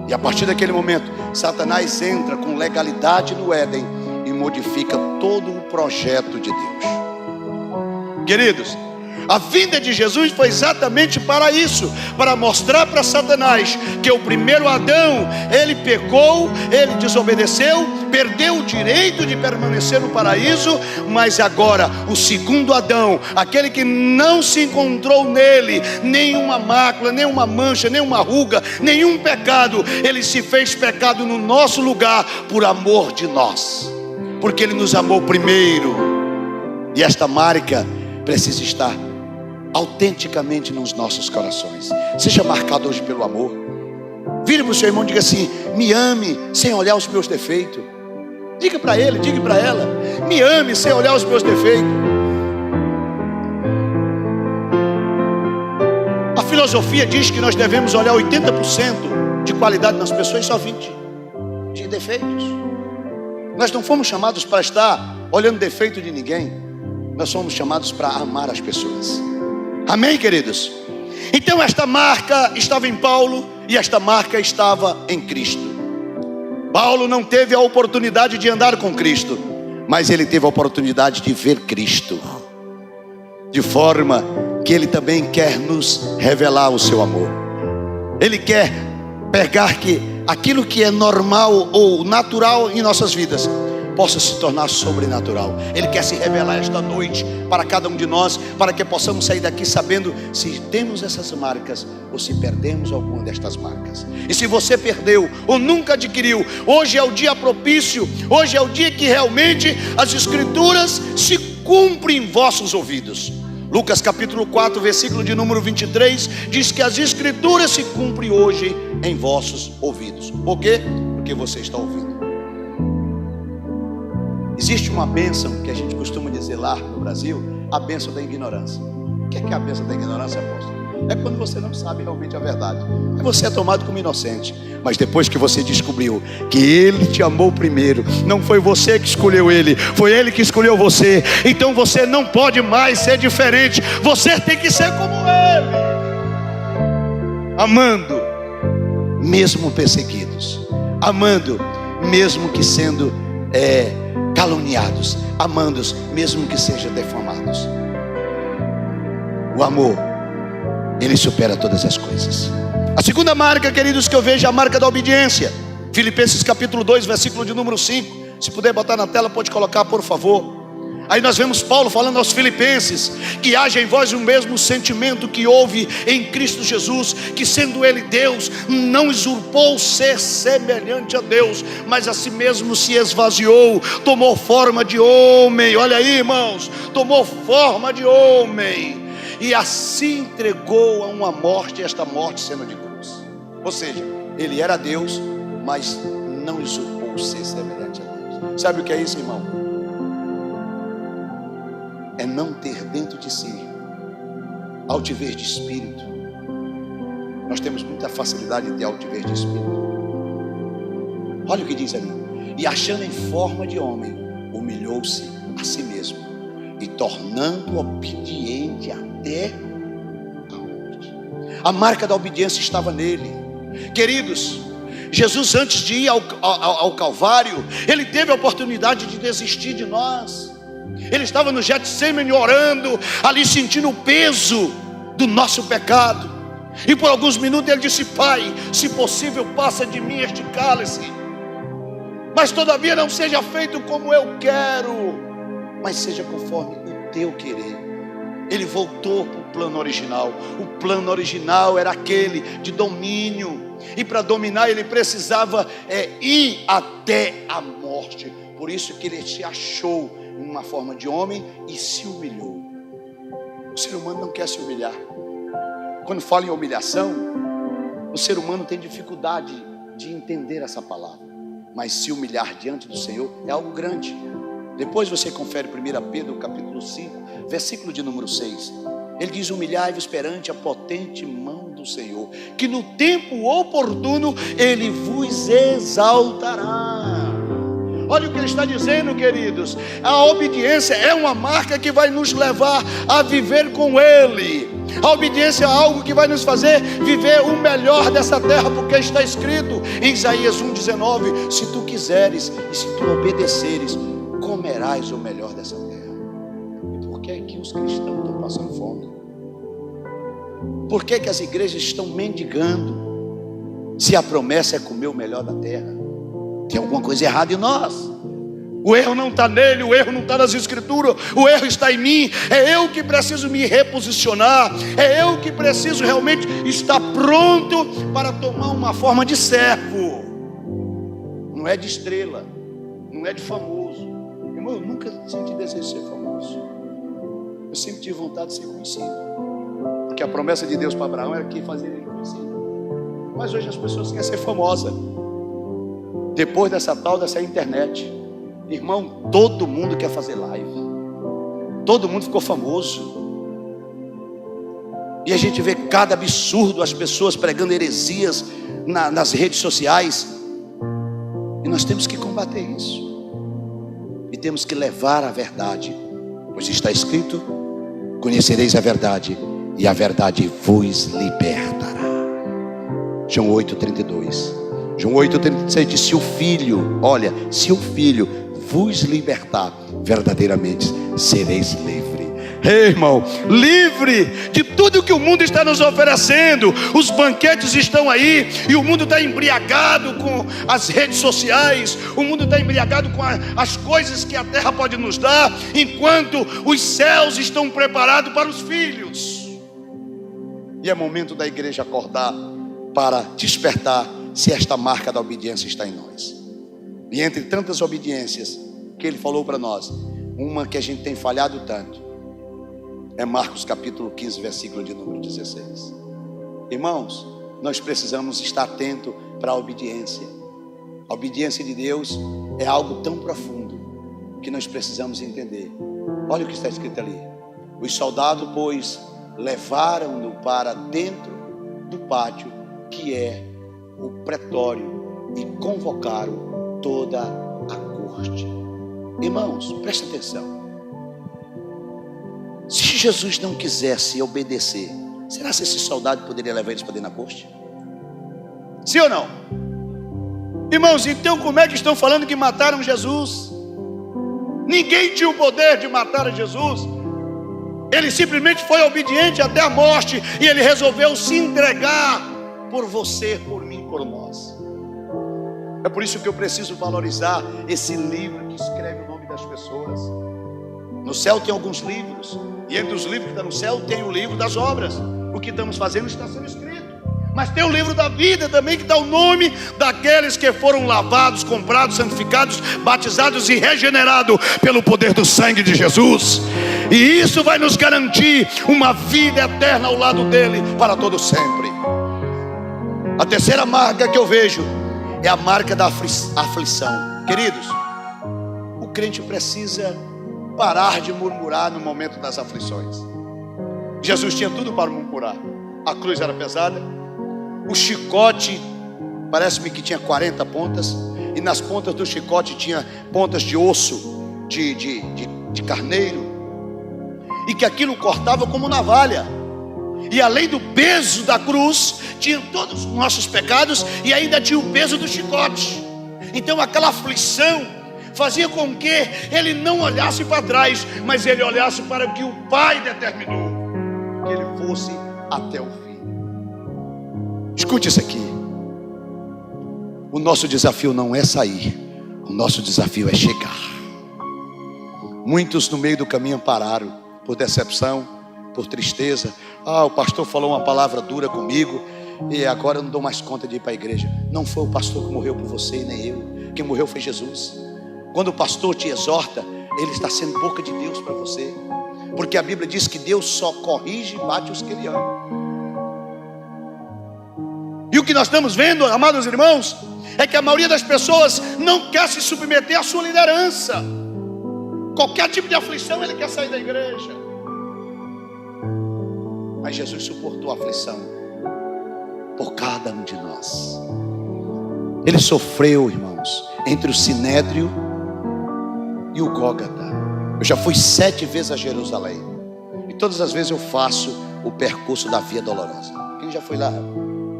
E a partir daquele momento, Satanás entra com legalidade no Éden e modifica todo o projeto de Deus. Queridos, a vinda de Jesus foi exatamente para isso, para mostrar para Satanás que o primeiro Adão, ele pecou, ele desobedeceu, perdeu o direito de permanecer no paraíso. Mas agora o segundo Adão, aquele que não se encontrou nele nenhuma mácula, nenhuma mancha, nenhuma ruga, nenhum pecado, ele se fez pecado no nosso lugar por amor de nós, porque ele nos amou primeiro. E esta marca precisa estar autenticamente nos nossos corações. Seja marcado hoje pelo amor. Vire para o seu irmão e diga assim: me ame sem olhar os meus defeitos. Diga para ele, diga para ela: me ame sem olhar os meus defeitos. A filosofia diz que nós devemos olhar 80% de qualidade nas pessoas e só 20% de defeitos. Nós não fomos chamados para estar olhando defeito de ninguém. Nós somos chamados para amar as pessoas. Amém, queridos? Então esta marca estava em Paulo e esta marca estava em Cristo. Paulo não teve a oportunidade de andar com Cristo, mas ele teve a oportunidade de ver Cristo, de forma que ele também quer nos revelar o seu amor. Ele quer pegar que aquilo que é normal ou natural em nossas vidas possa se tornar sobrenatural. Ele quer se revelar esta noite para cada um de nós, para que possamos sair daqui sabendo se temos essas marcas ou se perdemos alguma destas marcas. E se você perdeu ou nunca adquiriu, hoje é o dia propício, hoje é o dia que realmente as escrituras se cumprem em vossos ouvidos. Lucas capítulo 4, versículo de número 23, diz que as escrituras se cumprem hoje em vossos ouvidos. Por quê? Porque você está ouvindo. Existe uma bênção que a gente costuma dizer lá no Brasil, a bênção da ignorância. O que é a bênção da ignorância, apóstolo? É quando você não sabe realmente a verdade. Aí você é tomado como inocente. Mas depois que você descobriu que Ele te amou primeiro, não foi você que escolheu Ele, foi Ele que escolheu você. Então você não pode mais ser diferente. Você tem que ser como Ele, amando, mesmo perseguidos, amando, mesmo que sendo caluniados, amando, mesmo que sejam defamados. O amor, ele supera todas as coisas. A segunda marca, queridos, que eu vejo é a marca da obediência. Filipenses capítulo 2, versículo de número 5. Se puder botar na tela, pode colocar, por favor. Aí nós vemos Paulo falando aos filipenses: que haja em vós o mesmo sentimento que houve em Cristo Jesus, que sendo Ele Deus, não usurpou ser semelhante a Deus, mas a si mesmo se esvaziou, tomou forma de homem. Olha aí, irmãos, tomou forma de homem e assim entregou a uma morte, esta morte sendo de cruz. Ou seja, Ele era Deus, mas não usurpou ser semelhante a Deus. Sabe o que é isso, irmão? É não ter dentro de si altivez de espírito. Nós temos muita facilidade de ter altivez de espírito. Olha o que diz ali: e achando em forma de homem, humilhou-se a si mesmo, e tornando obediente até a morte. A marca da obediência estava nele. Queridos, Jesus, antes de ir ao Calvário, Ele teve a oportunidade de desistir de nós. Ele estava no Getsemane orando, ali sentindo o peso do nosso pecado. E por alguns minutos ele disse: Pai, se possível, passa de mim este cálice, mas todavia não seja feito como eu quero, mas seja conforme o teu querer. Ele voltou para o plano original. O plano original era aquele de domínio, e para dominar ele precisava ir até a morte. Por isso que ele se achou em uma forma de homem e se humilhou. O ser humano não quer se humilhar. Quando fala em humilhação, o ser humano tem dificuldade de entender essa palavra. Mas se humilhar diante do Senhor é algo grande. Depois você confere 1 Pedro capítulo 5, versículo de número 6. Ele diz: humilhai-vos perante a potente mão do Senhor, que no tempo oportuno Ele vos exaltará. Olha o que ele está dizendo, queridos. A obediência é uma marca que vai nos levar a viver com Ele. A obediência é algo que vai nos fazer viver o melhor dessa terra, porque está escrito em Isaías 1,19: se tu quiseres e se tu obedeceres, comerás o melhor dessa terra. E por que é que os cristãos estão passando fome? Por que é que as igrejas estão mendigando, se a promessa é comer o melhor da terra? Tem alguma coisa errada em nós. O erro não está nele, o erro não está nas escrituras, o erro está em mim. É eu que preciso me reposicionar, é eu que preciso realmente estar pronto para tomar uma forma de servo. Não é de estrela, não é de famoso. Irmão, eu nunca senti desejo de ser famoso. Eu sempre tive vontade de ser conhecido, porque a promessa de Deus para Abraão era que fazer ele conhecido. Mas hoje as pessoas querem ser famosas. Depois dessa internet, irmão, todo mundo quer fazer live. Todo mundo ficou famoso. E a gente vê cada absurdo, as pessoas pregando heresias nas redes sociais. E nós temos que combater isso. E temos que levar a verdade. Pois está escrito: conhecereis a verdade, e a verdade vos libertará. João 8,32. João 8,36 diz: se o Filho, olha, se o Filho vos libertar, verdadeiramente sereis livre. Ei, irmão, livre de tudo que o mundo está nos oferecendo. Os banquetes estão aí, e o mundo está embriagado com as redes sociais. O mundo está embriagado com as coisas que a terra pode nos dar, enquanto os céus estão preparados para os filhos. E é momento da igreja acordar para despertar, se esta marca da obediência está em nós. E entre tantas obediências que ele falou para nós, uma que a gente tem falhado tanto É Marcos capítulo 15, versículo de número 16. Irmãos, nós precisamos estar atentos para a obediência. A obediência de Deus é algo tão profundo que nós precisamos entender. Olha o que está escrito ali. Os soldados, pois, levaram-no para dentro do pátio, que é o pretório, e convocaram toda a corte. Irmãos, presta atenção. Se Jesus não quisesse obedecer, será que esse soldado poderia levar eles para dentro da corte? Sim ou não? Irmãos, então como é que estão falando que mataram Jesus? Ninguém tinha o poder de matar Jesus. Ele simplesmente foi obediente até a morte, e ele resolveu se entregar por você, por mim, por nós. É por isso que eu preciso valorizar esse livro que escreve o nome das pessoas. No céu tem alguns livros, e entre os livros que estão no céu tem o livro das obras. O que estamos fazendo está sendo escrito. Mas tem o livro da vida também, que dá o nome daqueles que foram lavados, comprados, santificados, batizados e regenerados pelo poder do sangue de Jesus. E isso vai nos garantir uma vida eterna ao lado dele para todo sempre. A terceira marca que eu vejo é a marca da aflição. Queridos, o crente precisa parar de murmurar no momento das aflições. Jesus tinha tudo para murmurar. A cruz era pesada. O chicote, parece-me que tinha 40 pontas, e nas pontas do chicote tinha pontas de osso, de carneiro, e que aquilo cortava como navalha. E além do peso da cruz, tinha todos os nossos pecados, e ainda tinha o peso do chicote. Então aquela aflição fazia com que ele não olhasse para trás, mas ele olhasse para o que o Pai determinou, que ele fosse até o fim. Escute isso aqui. O nosso desafio não é sair, o nosso desafio é chegar. Muitos no meio do caminho pararam por decepção, por tristeza. O pastor falou uma palavra dura comigo e agora eu não dou mais conta de ir para a igreja. Não foi o pastor que morreu por você e nem eu. Quem morreu foi Jesus. Quando o pastor te exorta, ele está sendo boca de Deus para você, porque a Bíblia diz que Deus só corrige e bate os que ele ama. E o que nós estamos vendo, amados irmãos, é que a maioria das pessoas não quer se submeter à sua liderança. Qualquer tipo de aflição ele quer sair da igreja. Mas Jesus suportou a aflição por cada um de nós. Ele sofreu, irmãos, entre o Sinédrio e o Gólgota. Eu já fui 7 vezes a Jerusalém, e todas as vezes eu faço o percurso da Via Dolorosa. Quem já foi lá?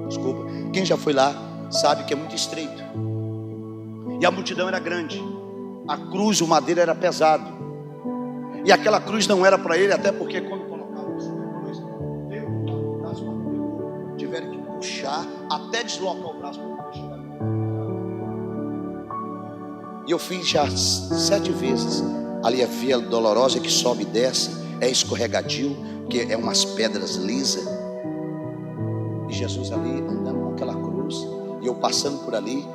Desculpa. Quem já foi lá sabe que é muito estreito, e a multidão era grande. A cruz, o madeiro era pesado, e aquela cruz não era para ele, até porque quando colocavam a cruz, tiveram que puxar até deslocar o braço para poder chegar. E eu fiz já 7 vezes ali a Via Dolorosa, que sobe e desce, é escorregadio, que é umas pedras lisas, e Jesus ali andando com aquela cruz, e eu passando por ali,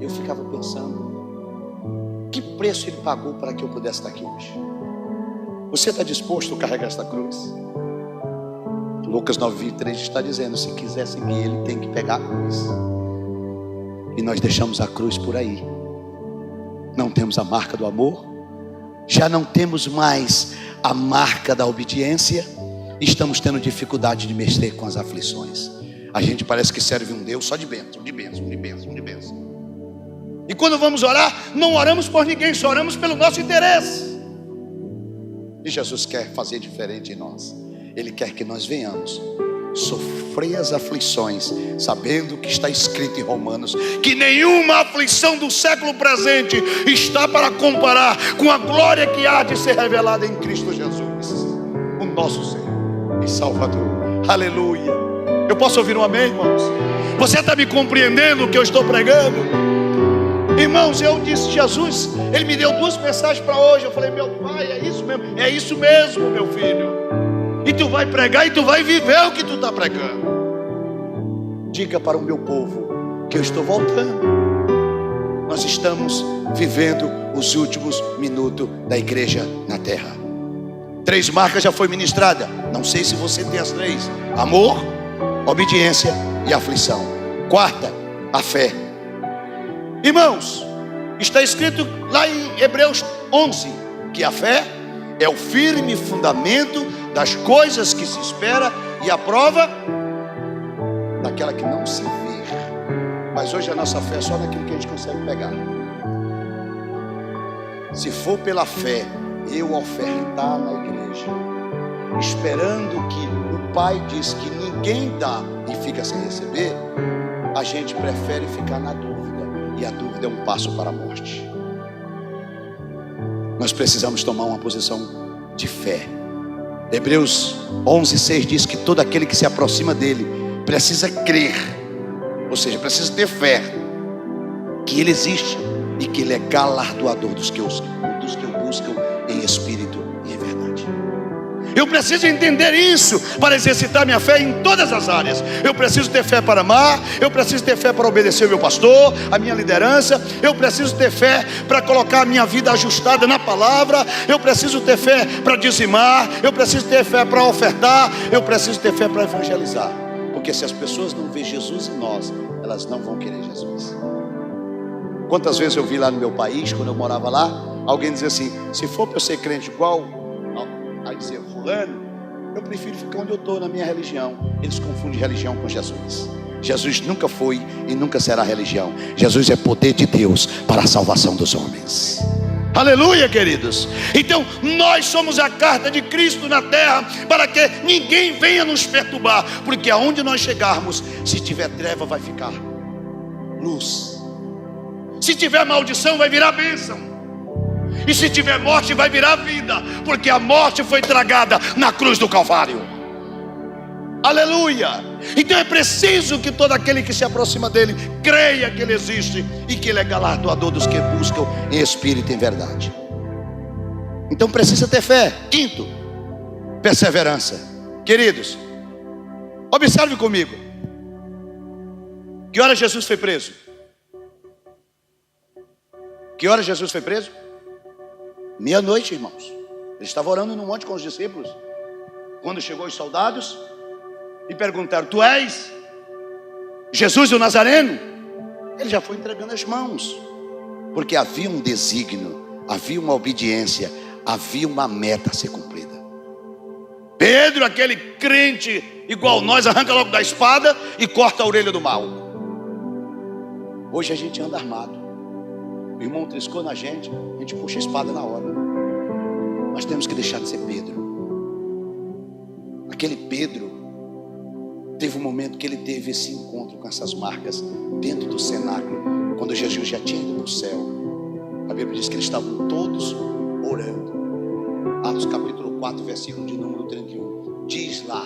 eu ficava pensando, que preço ele pagou para que eu pudesse estar aqui hoje? Você está disposto a carregar esta cruz? Lucas 9:23 está dizendo, se quiser seguir ele, tem que pegar a cruz. E nós deixamos a cruz por aí. Não temos a marca do amor, já não temos mais a marca da obediência, e estamos tendo dificuldade de mexer com as aflições. A gente parece que serve um Deus só de bênção, de bênção, de bênção, de bênção. E quando vamos orar, não oramos por ninguém, só oramos pelo nosso interesse. E Jesus quer fazer diferente em nós. Ele quer que nós venhamos sofrer as aflições, sabendo que está escrito em Romanos, que nenhuma aflição do século presente está para comparar com a glória que há de ser revelada em Cristo Jesus, o nosso Senhor e Salvador. Aleluia. Eu posso ouvir um amém, irmãos? Você está me compreendendo o que eu estou pregando? Irmãos, eu disse, Jesus, Ele me deu 2 mensagens para hoje. Eu falei, meu Pai, é isso mesmo, meu filho. E tu vai pregar e tu vai viver o que tu está pregando. Diga para o meu povo que eu estou voltando. Nós estamos vivendo os últimos minutos da igreja na terra. 3 marcas já foi ministrada. Não sei se você tem as 3: amor, obediência e aflição. 4ª, a fé. Irmãos, está escrito lá em Hebreus 11 que a fé é o firme fundamento das coisas que se espera e a prova daquela que não se vê. Mas hoje a nossa fé é só naquilo que a gente consegue pegar. Se for pela fé eu ofertar na igreja, esperando que o Pai diz que ninguém dá e fica sem receber, a gente prefere ficar na dúvida, e a dúvida é um passo para a morte. Nós precisamos tomar uma posição de fé. Hebreus 11:6 diz que todo aquele que se aproxima dele precisa crer, ou seja, precisa ter fé que ele existe e que ele é galardoador dos que o buscam em espírito e em verdade. Eu preciso entender isso para exercitar minha fé em todas as áreas. Eu preciso ter fé para amar, eu preciso ter fé para obedecer o meu pastor, a minha liderança. Eu preciso ter fé para colocar a minha vida ajustada na palavra. Eu preciso ter fé para dizimar, eu preciso ter fé para ofertar, eu preciso ter fé para evangelizar. Porque se as pessoas não veem Jesus em nós, elas não vão querer Jesus. Quantas vezes eu vi lá no meu país, quando eu morava lá, alguém dizer assim: se for para eu ser crente igual a dizer fulano, eu prefiro ficar onde eu estou, na minha religião. Eles confundem religião com Jesus. Jesus nunca foi e nunca será religião. Jesus é poder de Deus para a salvação dos homens. Aleluia, queridos. Então nós somos a carta de Cristo na terra, para que ninguém venha nos perturbar, porque aonde nós chegarmos, se tiver treva vai ficar luz, se tiver maldição vai virar bênção, e se tiver morte vai virar vida, porque a morte foi tragada na cruz do Calvário. Aleluia. Então é preciso que todo aquele que se aproxima dele creia que ele existe e que ele é galardoador dos que buscam em espírito e em verdade. Então precisa ter fé. 5º, perseverança. Queridos, observe comigo. Que hora Jesus foi preso? Que hora Jesus foi preso? Meia-noite, irmãos. Ele estava orando no monte com os discípulos, quando chegou os soldados e perguntaram: tu és Jesus o Nazareno? Ele já foi entregando as mãos, porque havia um desígnio, havia uma obediência, havia uma meta a ser cumprida. Pedro, aquele crente igual nós, arranca logo da espada e corta a orelha do mal. Hoje a gente anda armado. O irmão triscou na gente, a gente puxa a espada na hora. Nós temos que deixar de ser Pedro. Aquele Pedro teve um momento que ele teve esse encontro com essas marcas dentro do cenáculo, quando Jesus já tinha ido para o céu. A Bíblia diz que eles estavam todos orando. Atos capítulo 4, versículo de número 31 diz lá: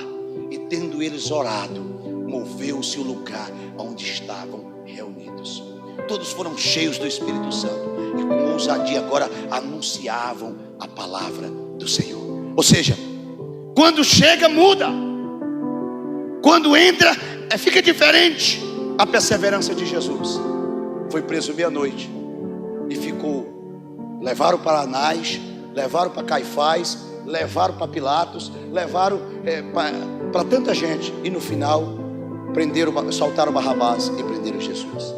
e tendo eles orado, moveu-se o lugar onde estavam reunidos. Todos foram cheios do Espírito Santo e com ousadia agora anunciavam a palavra do Senhor. Ou seja, quando chega muda, quando entra fica diferente. A perseverança de Jesus. Foi preso meia-noite e ficou. Levaram para Anás, levaram para Caifás, levaram para Pilatos, levaram para tanta gente, e no final soltaram Barrabás e prenderam Jesus.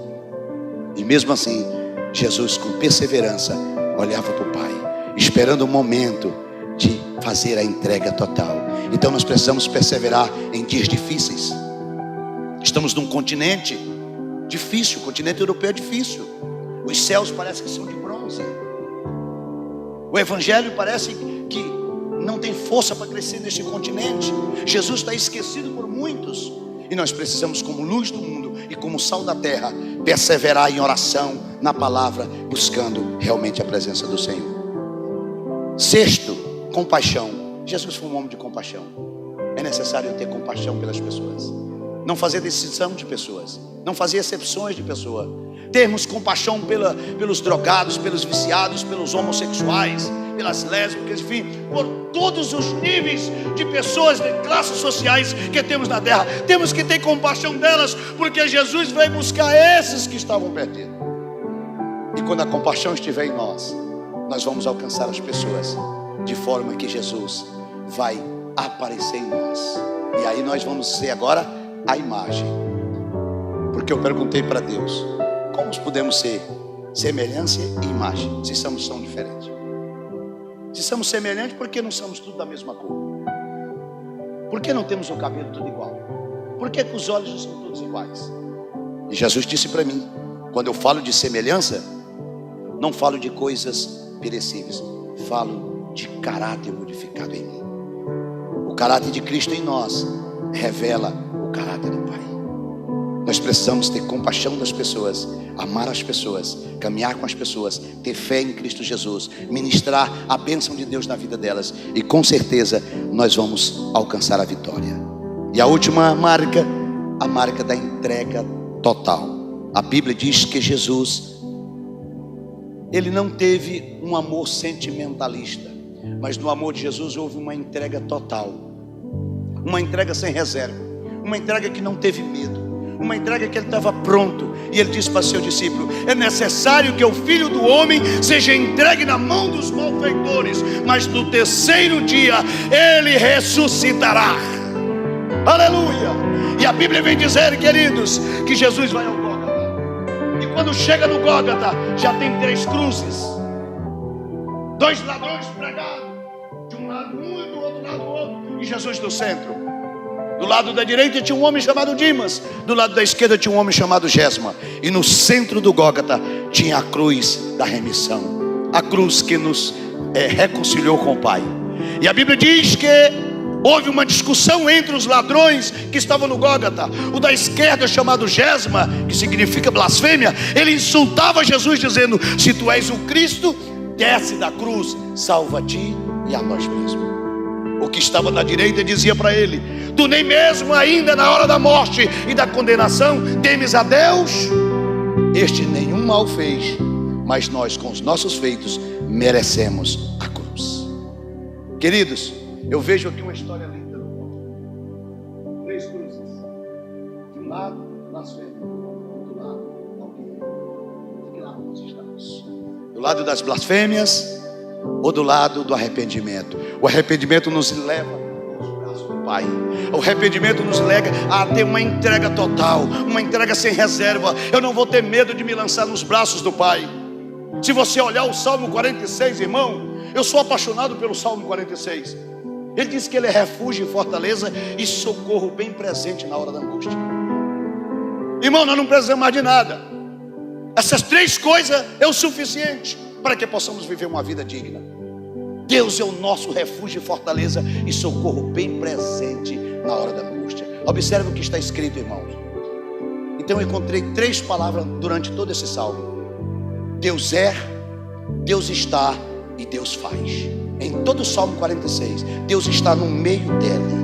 E mesmo assim, Jesus com perseverança olhava para o Pai, esperando o momento de fazer a entrega total. Então nós precisamos perseverar em dias difíceis. Estamos num continente difícil, o continente europeu é difícil. Os céus parecem que são de bronze. O evangelho parece que não tem força para crescer neste continente. Jesus está esquecido por muitos. E nós precisamos, como luz do mundo e como sal da terra, perseverar em oração, na palavra, buscando realmente a presença do Senhor. 6º, compaixão. Jesus foi um homem de compaixão. É necessário ter compaixão pelas pessoas, não fazer decisão de pessoas, não fazer exceções de pessoa. Termos compaixão pelos drogados, pelos viciados, pelos homossexuais, pelas lésbicas, enfim, por todos os níveis de pessoas, de classes sociais que temos na terra. Temos que ter compaixão delas, porque Jesus veio buscar esses que estavam perdidos. E quando a compaixão estiver em nós, nós vamos alcançar as pessoas de forma que Jesus vai aparecer em nós. E aí nós vamos ser agora a imagem. Porque eu perguntei para Deus: como podemos ser semelhança e imagem se somos tão diferentes? Se somos semelhantes, por que não somos tudo da mesma cor? Por que não temos o cabelo tudo igual? Por que os olhos não são todos iguais? E Jesus disse para mim: quando eu falo de semelhança, não falo de coisas perecíveis, falo de caráter modificado em mim. O caráter de Cristo em nós revela o caráter do Pai. Nós precisamos ter compaixão das pessoas, amar as pessoas, caminhar com as pessoas, ter fé em Cristo Jesus, ministrar a bênção de Deus na vida delas, e com certeza nós vamos alcançar a vitória. E a última marca, a marca da entrega total. A Bíblia diz que Jesus, ele não teve um amor sentimentalista, mas no amor de Jesus houve uma entrega total, uma entrega sem reserva, uma entrega que não teve medo, uma entrega que ele estava pronto. E ele disse para seu discípulo: é necessário que o Filho do Homem seja entregue na mão dos malfeitores, mas no terceiro dia ele ressuscitará. Aleluia! E a Bíblia vem dizer, queridos, que Jesus vai ao Gólgota. E quando chega no Gólgota, já tem 3 cruzes, 2 ladrões pregados, de um lado um e do outro lado outro, e Jesus no centro. Do lado da direita tinha um homem chamado Dimas, do lado da esquerda tinha um homem chamado Gesma, e no centro do Gólgota tinha a cruz da remissão, a cruz que nos reconciliou com o Pai. E a Bíblia diz que houve uma discussão entre os ladrões que estavam no Gólgota. O da esquerda, chamado Gesma, que significa blasfêmia, ele insultava Jesus dizendo: se tu és o Cristo, desce da cruz, salva a ti e a nós mesmos. O que estava na direita dizia para ele: tu nem mesmo ainda na hora da morte e da condenação temes a Deus? Este nenhum mal fez, mas nós com os nossos feitos merecemos a cruz. Queridos, eu vejo aqui uma história linda no mundo. 3 cruzes. De um lado, blasfêmia. Do outro lado, alguém. De que lado nós estamos? Do lado das blasfêmias ou do lado do arrependimento? O arrependimento nos leva aos braços do Pai. O arrependimento nos leva a ter uma entrega total, uma entrega sem reserva. Eu não vou ter medo de me lançar nos braços do Pai. Se você olhar o Salmo 46, irmão, eu sou apaixonado pelo Salmo 46. Ele diz que ele é refúgio e fortaleza e socorro bem presente na hora da angústia. Irmão, nós não precisamos mais de nada. Essas 3 coisas é o suficiente para que possamos viver uma vida digna. Deus é o nosso refúgio e fortaleza e socorro bem presente na hora da angústia. Observe o que está escrito, irmãos. Então eu encontrei 3 palavras durante todo esse salmo: Deus é, Deus está e Deus faz. Em todo o Salmo 46, Deus está no meio dele.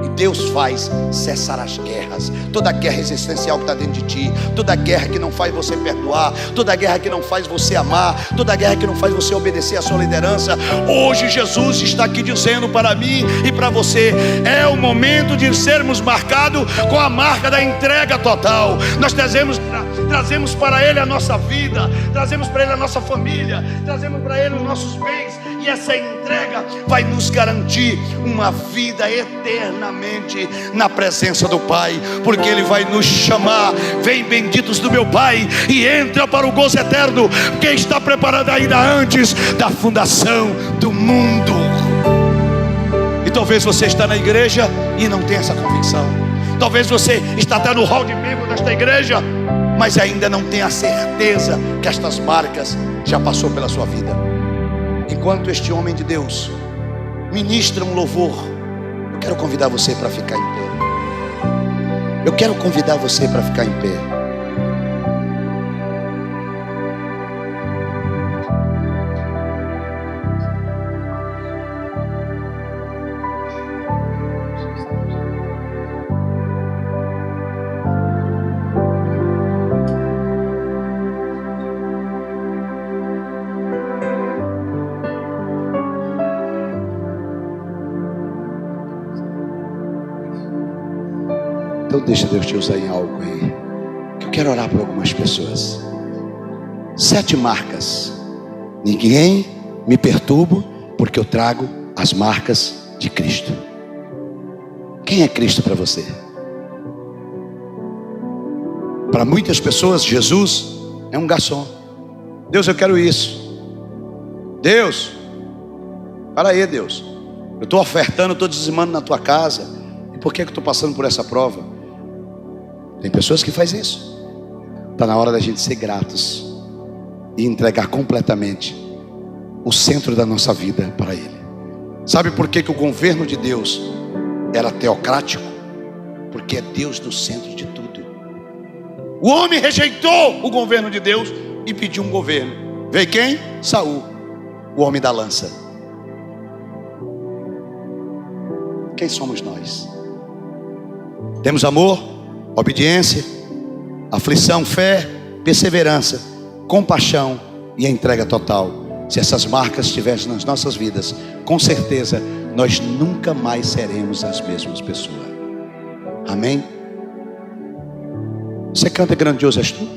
E Deus faz cessar as guerras. Toda guerra existencial que está dentro de ti, toda guerra que não faz você perdoar, toda guerra que não faz você amar, toda guerra que não faz você obedecer à sua liderança. Hoje Jesus está aqui dizendo para mim e para você: é o momento de sermos marcados com a marca da entrega total. Nós trazemos para Ele a nossa vida, trazemos para Ele a nossa família, trazemos para Ele os nossos bens. E essa entrega vai nos garantir uma vida eternamente na presença do Pai, porque Ele vai nos chamar: vem benditos do meu Pai, e entra para o gozo eterno, que está preparado ainda antes da fundação do mundo. E talvez você está na igreja e não tenha essa convicção. Talvez você está até no hall de membro desta igreja, mas ainda não tem a certeza que estas marcas já passou pela sua vida. Enquanto este homem de Deus ministra um louvor, eu quero convidar você para ficar em pé. Eu quero convidar você para ficar em pé. Então deixa Deus te usar em algo aí, que eu quero orar por algumas pessoas. 7 marcas. Ninguém me perturba, porque eu trago as marcas de de Cristo. Quem é Cristo para você? Para muitas pessoas, Jesus é um garçom. Deus, eu quero isso. Deus, para aí, Deus. Eu estou ofertando, estou dizimando na tua casa. E por que eu estou passando por essa prova? Tem pessoas que fazem isso. Está na hora da gente ser gratos e entregar completamente o centro da nossa vida para Ele. Sabe por que o governo de Deus era teocrático? Porque é Deus no centro de tudo. O homem rejeitou o governo de Deus e pediu um governo. Veio quem? Saul, o homem da lança. Quem somos nós? Temos amor, obediência, aflição, fé, perseverança, compaixão e a entrega total. Se essas marcas estiverem nas nossas vidas, com certeza nós nunca mais seremos as mesmas pessoas. Amém? Você canta grandioso és tu?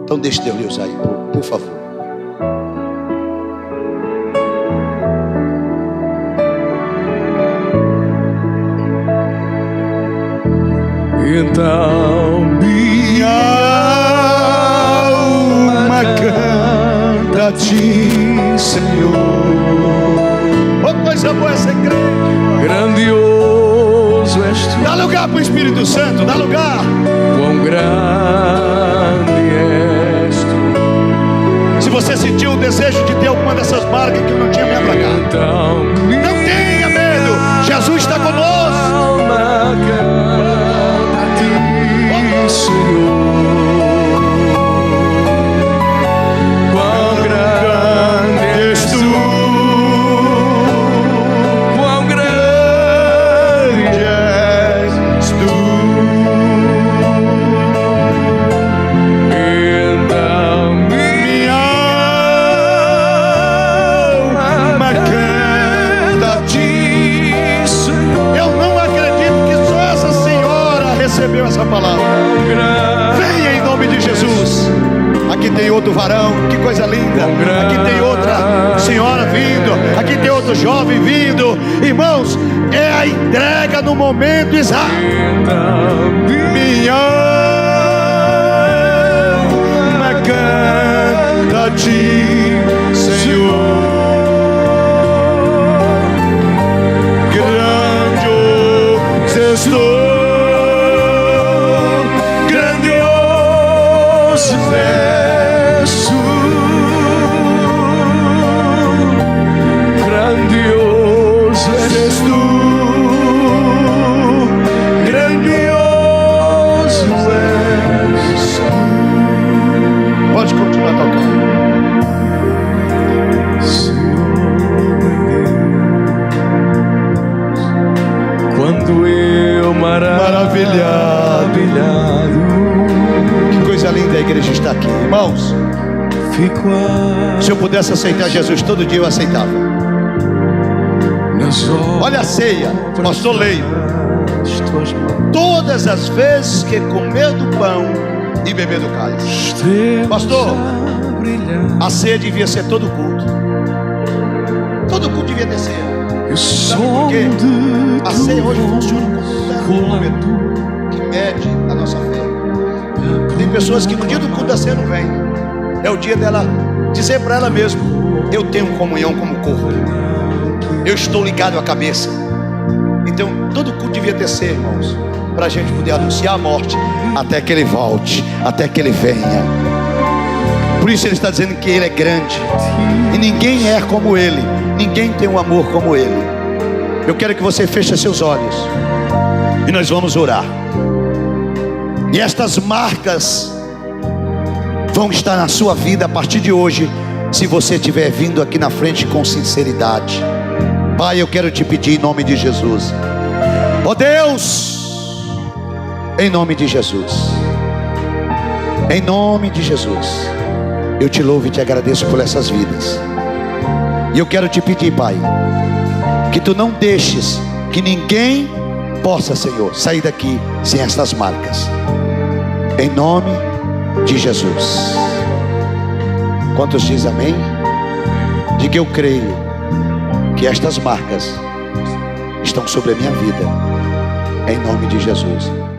Então deixe Deus lhe usar aí, por favor. Então minha alma canta a ti, Senhor. Oh, coisa boa essa igreja. Grandioso és tu. Dá lugar para o Espírito Santo, dá lugar. Quão grande és tu. Se você sentiu o desejo de ter alguma dessas marcas que eu não tinha, vem pra cá. Então Não tenha medo, Jesus está conosco. alma canta a ti, Senhor. Quão grande és tu. Quão grande és tu. Então minha alma canta a ti, Senhor. Eu não acredito que só essa senhora recebeu essa palavra. Quão grande Venha em nome de Jesus. Aqui tem outro varão, que coisa linda. Aqui tem outra senhora vindo. Aqui tem outro jovem vindo. Irmãos, é a entrega no momento exato. Então minha alma canta a ti, Senhor. Grandioso és tu. Grandioso és tu. Grandioso és tu. Grandioso és tu. Pode continuar tocando. Quando eu maravilhado, Que coisa linda a igreja está aqui. Irmãos, fico a se eu pudesse aceitar Jesus todo dia, eu aceitava. meus olhos. Olha a ceia, pastor Leio. As tuas mãos, Todas as vezes que comer do pão e beber do cálice. estrelas Pastor, a brilhar. a ceia devia ser todo culto. Todo culto devia ter ceia. E o Sabe por som quê? de A ceia hoje funciona como um rolando. termômetro que mede a nossa fé. Tem pessoas que no dia do culto da ceia não vêm. É o dia dela dizer para ela mesma: eu tenho comunhão como corpo, eu estou ligado à cabeça. Então todo culto devia ter ceia, irmãos, para a gente poder anunciar a morte até que ele volte, até que ele venha. Por isso ele está dizendo que ele é grande e ninguém é como ele, ninguém tem um amor como ele. Eu quero que você feche seus olhos e nós vamos orar. E estas marcas vão estar na sua vida a partir de hoje, se você estiver vindo aqui na frente com sinceridade. Pai, eu quero te pedir em nome de Jesus. Ó Deus, em nome de Jesus, em nome de Jesus, eu te louvo e te agradeço por essas vidas. E eu quero te pedir, Pai, que tu não deixes que ninguém possa, Senhor, sair daqui sem estas marcas. Em nome de Jesus. Quantos dizem amém? Diga: eu creio que estas marcas estão sobre a minha vida. Em nome de Jesus.